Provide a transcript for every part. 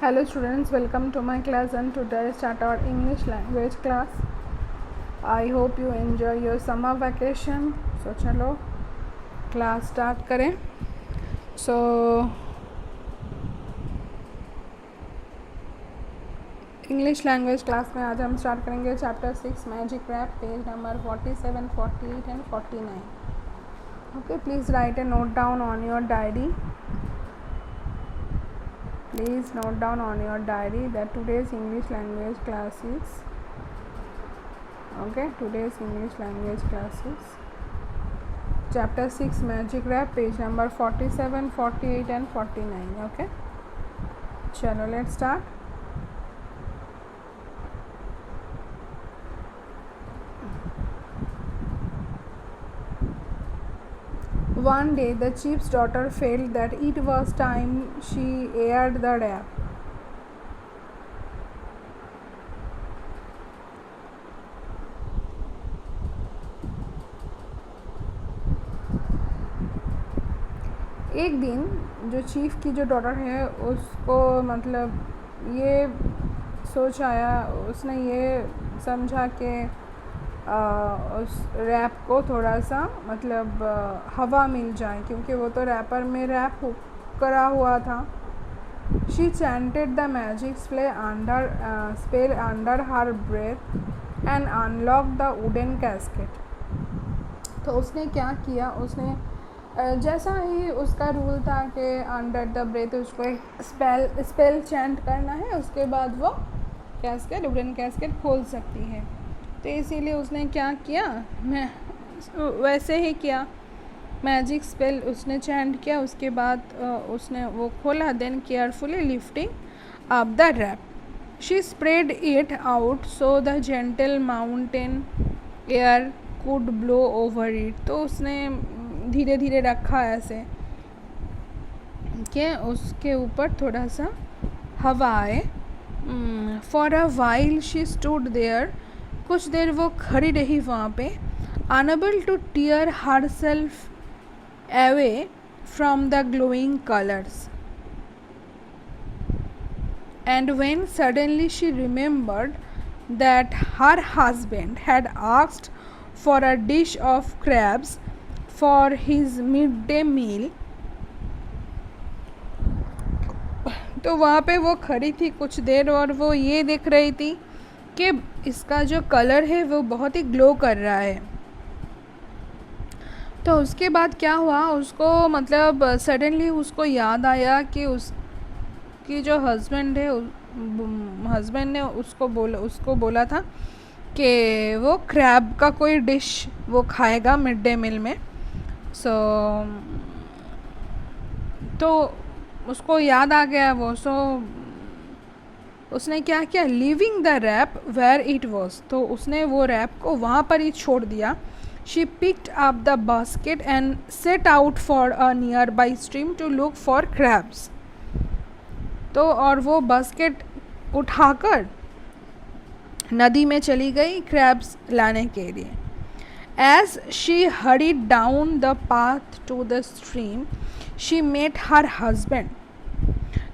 Hello students, welcome to my class and today start our English language class. I hope you enjoy your summer vacation. So चलो class start करें. So English language class में आज हम start करेंगे chapter 6 magic rap page number 47, 48 and 49. Okay, please write a note down on your diary. Please note down on your diary that today's English language class is today's English language class is chapter 6 magic rap page number 47, 48 and 49. Okay, chalo let's start. One day the chief's daughter felt that it was time she aired the rap. एक दिन जो chief की जो daughter है उसको मतलब ये सोच आया, उसने ये समझा कि उस रैप को थोड़ा सा मतलब हवा मिल जाए, क्योंकि वो तो रैपर में रैप करा हुआ था. She chanted the magic spell under her breath and unlock the wooden casket. तो उसने क्या किया, उसने जैसा ही उसका रूल था कि अंडर द ब्रेथ उसको एक स्पेल चैंट करना है, उसके बाद वो कैस्केट वुडन कैस्केट खोल सकती है. तो इसीलिए उसने क्या किया, मैं वैसे ही किया, मैजिक स्पेल उसने चैंट किया, उसके बाद उसने वो खोला. Then carefully lifting up the wrap she spread it out so the gentle mountain air could blow over it. तो उसने धीरे धीरे रखा ऐसे कि उसके ऊपर थोड़ा सा हवा आए. For a while she stood there, कुछ देर वो खड़ी रही वहाँ पे. Unable to tear herself away from the glowing colours. And when suddenly she remembered that her husband had asked for a dish of crabs for his midday meal. तो वहाँ पे वो खड़ी थी कुछ देर और वो ये देख रही थी कि इसका जो कलर है वो बहुत ही ग्लो कर रहा है. तो उसके बाद क्या हुआ, उसको मतलब सडनली उसको याद आया कि उसकी जो हस्बैंड है, हस्बैंड ने उसको बोला था कि वो क्रैब का कोई डिश वो खाएगा मिड डे मील में. तो उसको याद आ गया वो. उसने क्या किया, leaving the wrap where it was. तो उसने वो रैप को वहाँ पर ही छोड़ दिया. She picked up the basket and set out for a nearby stream to look for crabs. तो और वो बास्केट उठाकर नदी में चली गई क्रैब्स लाने के लिए. As she hurried down the path to the stream she met her husband.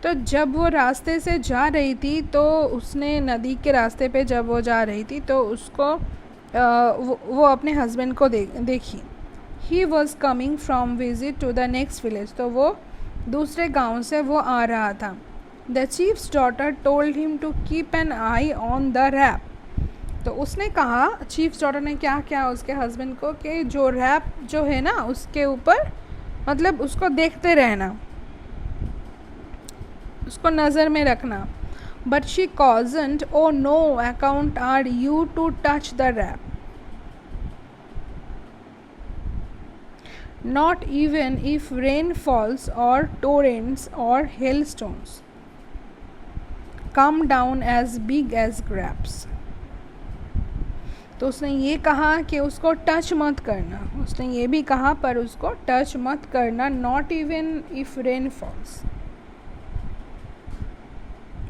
तो जब वो रास्ते से जा रही थी, तो उसने नदी के रास्ते पे जब वो जा रही थी तो उसको वो अपने हस्बैंड को देखी. He was coming from visit to the next village. तो वो दूसरे गांव से वो आ रहा था. The chief's daughter told him to keep an eye on the wrap. तो उसने कहा, चीफ्स डॉटर ने क्या किया उसके हस्बैंड को कि जो रैप जो है ना उसके ऊपर मतलब उसको देखते रहना, उसको नज़र में रखना. But she cautioned, on no account are you to touch the wrap, not even if rain falls और टोरेंट्स और hailstones come down as big as grapes. तो उसने ये कहा कि उसको टच मत करना. उसने ये भी कहा पर उसको टच मत करना, not even if rain false.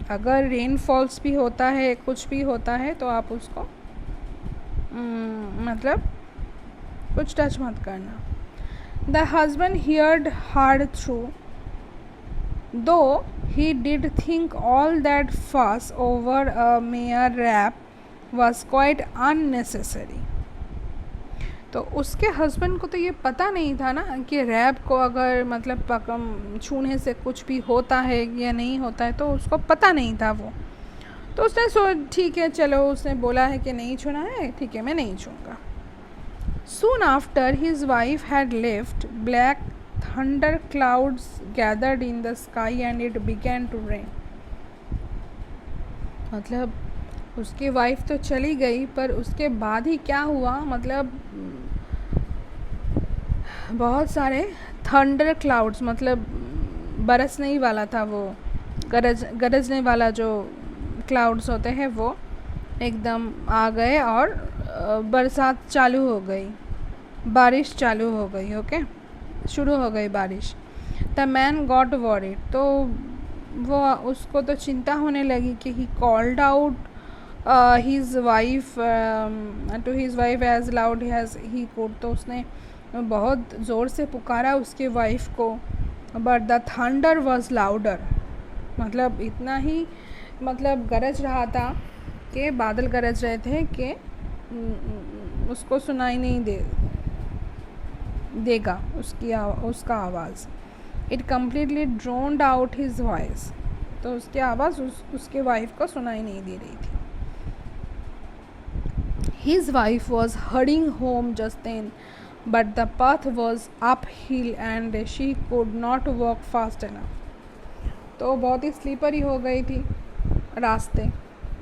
अगर रेन फॉल्स भी होता है, कुछ भी होता है, तो आप उसको मतलब कुछ टच मत करना. The husband heard hard through, though he did think all that fuss over a mere rap was quite unnecessary. तो उसके हस्बैंड को तो ये पता नहीं था ना कि रैप को अगर मतलब पकम छूने से कुछ भी होता है या नहीं होता है, तो उसको पता नहीं था वो. तो उसने ठीक है चलो, उसने बोला है कि नहीं छूना है, ठीक है मैं नहीं छूँगा. Soon after his wife had left, black thunder clouds gathered in the sky and it began to rain. मतलब उसकी वाइफ तो चली गई, पर उसके बाद ही क्या हुआ, मतलब बहुत सारे थंडर क्लाउड्स, मतलब बरसने ही वाला था वो, गरजने वाला जो क्लाउड्स होते हैं वो एकदम आ गए और बरसात चालू हो गई, बारिश चालू हो गई. ओके, शुरू हो गई बारिश. द मैन गॉट वॉरिड, तो वो उसको तो चिंता होने लगी कि he called out his wife to his wife as loud as he could. तो उसने बहुत ज़ोर से पुकारा उसके वाइफ को. But the thunder was louder, मतलब इतना ही मतलब गरज रहा था कि बादल गरज रहे थे कि उसको सुनाई नहीं देगा उसका आवाज़. It completely drowned out his voice, तो उसकी आवाज़ उसके वाइफ को सुनाई नहीं दे रही थी. His wife was hurrying home just then, but the path was uphill and she could not walk fast enough. तो बहुत ही स्लीपरी हो गई थी रास्ते,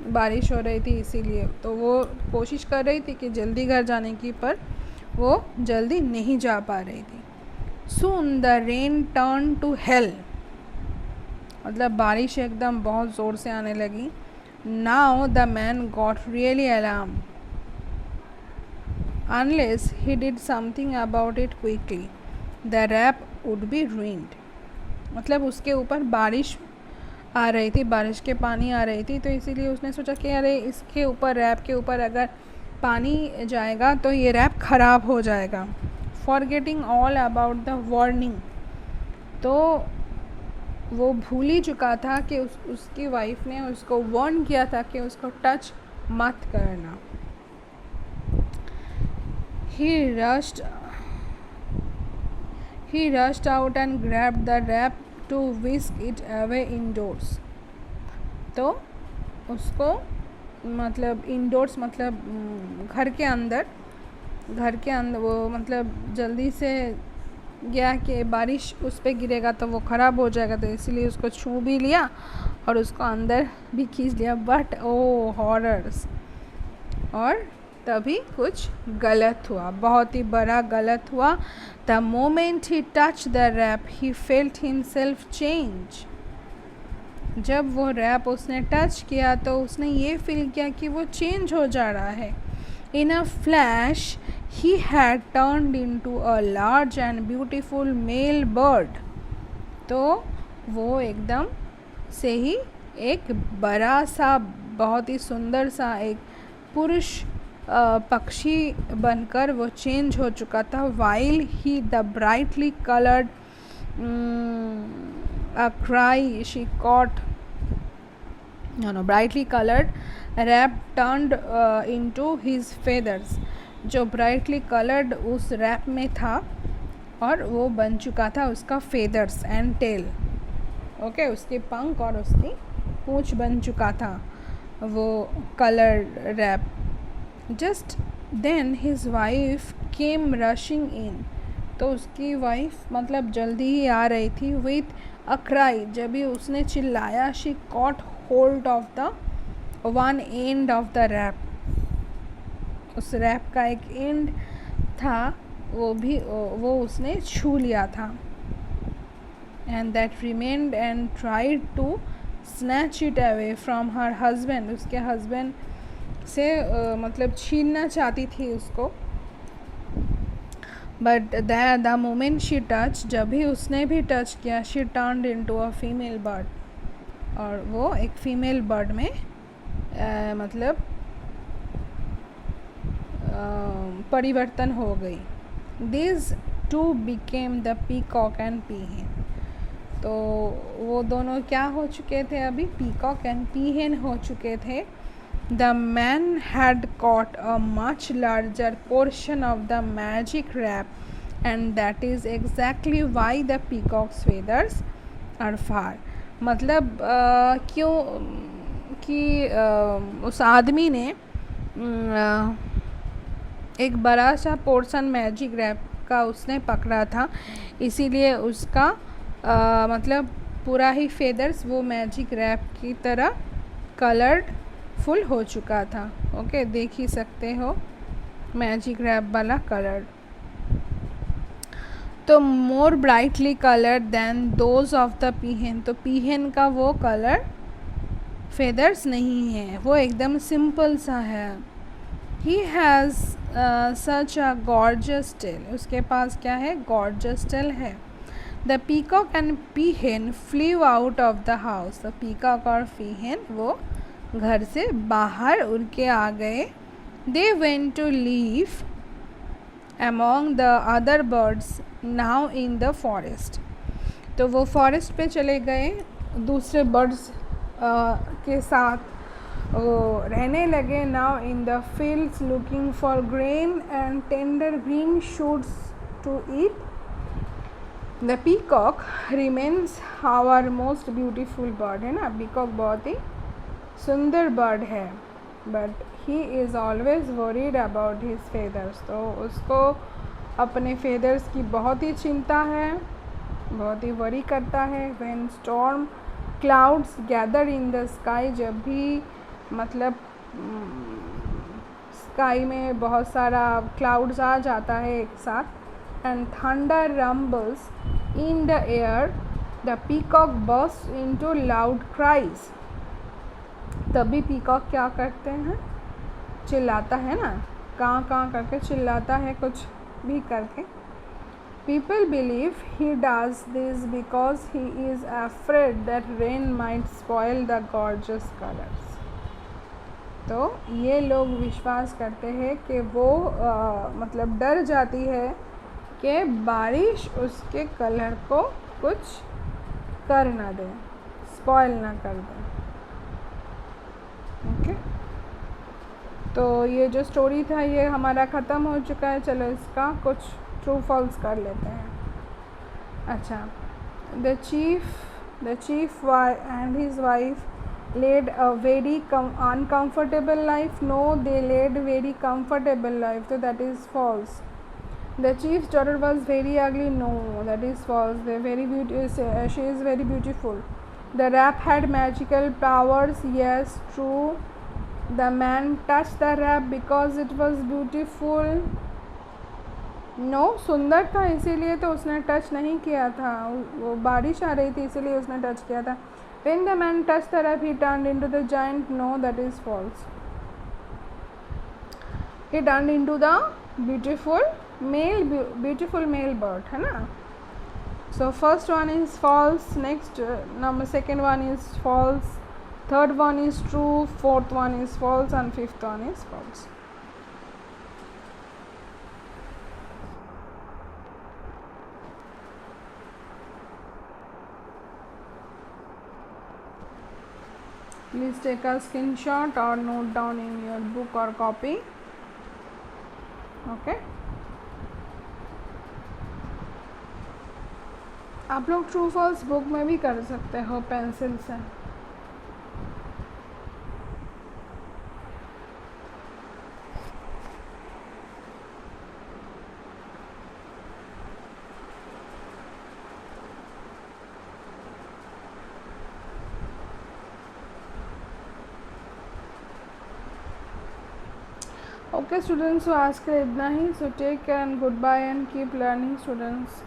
बारिश हो रही थी इसीलिए. तो वो कोशिश कर रही थी कि जल्दी घर जाने की, पर वो जल्दी नहीं जा पा रही थी. Soon the rain turned to hell, मतलब बारिश एकदम बहुत ज़ोर से आने लगी. Now the man got really alarmed. Unless he did something about it quickly, the rap would be ruined. मतलब उसके ऊपर बारिश आ रही थी, बारिश के पानी आ रही थी, तो इसीलिए उसने सोचा कि अरे इसके ऊपर, रैप के ऊपर अगर पानी जाएगा तो ये रैप ख़राब हो जाएगा. Forgetting all about the warning, तो वो भूल ही चुका था कि उसकी वाइफ ने उसको वार्न किया था कि उसको टच मत करना. He rushed out and grabbed the wrap to whisk it away indoors. तो उसको मतलब इंडोर्स मतलब घर के अंदर वो मतलब जल्दी से गया कि बारिश उस पर गिरेगा तो वो ख़राब हो जाएगा, तो इसीलिए उसको छू भी लिया और उसको अंदर भी खींच लिया. बट ओ हॉरर्स, और तभी कुछ गलत हुआ, बहुत ही बड़ा गलत हुआ. The moment he touch the wrap he felt himself change. जब वो रैप उसने टच किया तो उसने ये फील किया कि वो चेंज हो जा रहा है. In a flash he had turned into a large and beautiful male bird. तो वो एकदम से ही एक बड़ा सा, बहुत ही सुंदर सा एक पुरुष पक्षी बनकर वो चेंज हो चुका था. While he the brightly coloured cry she caught brightly coloured wrap turned into his feathers. जो ब्राइटली कलर्ड उस रैप में था और वो बन चुका था उसका फेदर्स एंड टेल. ओके, उसके पंख और उसकी पूंछ बन चुका था वो coloured wrap. Just then his wife came rushing in. तो उसकी वाइफ मतलब जल्दी ही आ रही थी. विथ अ क्राई, जब भी उसने चिल्लाया. She caught hold of the one end of the wrap. उस रैप का एक एंड था, वो उसने छू लिया था. And that remained and tried to snatch it away from her husband. उसके हस्बैंड से मतलब छीनना चाहती थी उसको. But the moment she touch, जब भी उसने भी टच किया, she turned into a female bird. और वो एक फीमेल बर्ड में मतलब परिवर्तन हो गई. This too became the peacock and peahen. तो वो दोनों क्या हो चुके थे अभी, पीकॉक एंड पीहेन हो चुके थे. The man had caught a much larger portion of the magic wrap and that is exactly why the peacock's feathers are far. मतलब क्यों कि उस आदमी ने एक बड़ा सा पोर्शन मैजिक रैप का उसने पकड़ा था, इसीलिए उसका मतलब पूरा ही फेदर्स वो मैजिक रैप की तरह कलर्ड फुल हो चुका था. ओके, देख ही सकते हो मैजिक रैप वाला कलर. तो more brightly coloured than those of the peahen. तो पीहेन का वो कलर फेदर्स नहीं है, वो एकदम सिंपल सा है. He has such a gorgeous tail. उसके पास क्या है, गॉर्जस टेल है. The peacock and peahen flew out of the house. तो पीकॉक और पीहेन वो घर से बाहर उड़ के आ गए. They went to live among the other birds now in the forest. तो वो फॉरेस्ट पे चले गए दूसरे बर्ड्स के साथ वो रहने लगे. now in the fields looking for grain and tender green shoots to eat. the peacock remains our most beautiful bird. है ना, पीकॉक बहुत ही सुंदर बर्ड है, but he is always worried about his feathers. तो उसको अपने फेदर्स की बहुत ही चिंता है, बहुत ही वरी करता है. When storm clouds gather in the sky. जब भी मतलब स्काई में बहुत सारा क्लाउड्स आ जाता है एक साथ. And thunder rumbles in the air the peacock burst into loud cries. तभी पीकॉक क्या करते हैं, चिल्लाता है ना, काँ काँ करके चिल्लाता है कुछ भी करके. People believe he does this because he is afraid that rain might spoil the gorgeous colours. तो ये लोग विश्वास करते हैं कि वो मतलब डर जाती है कि बारिश उसके कलर को कुछ कर ना दे, स्पॉइल ना कर दे. ओके, तो ये जो स्टोरी था ये हमारा ख़त्म हो चुका है. चलो इसका कुछ ट्रू फॉल्स कर लेते हैं. अच्छा, the chief and his wife led a very uncomfortable life. No, they led very comfortable life. तो that is false. The chief's daughter was very ugly. No, that is false. They very she is very beautiful. The rap had magical powers. Yes, true. The man touched the rap because it was beautiful. No, सुंदर था इसीलिए तो उसने touch नहीं किया था. वो बारिश आ रही थी इसीलिए उसने टच किया था. When the man touched the rap, he turned into the giant. No, that is false. He turned into the beautiful male bird, है ना. So first one is false. Next second one is false. Third one is true. Fourth one is false, and fifth one is false. Please take a screenshot or note down in your book or copy. Okay. आप लोग true false book में भी कर सकते हो pencil से. Okay students, सो आज के इतना ही. So take care and goodbye and keep learning students.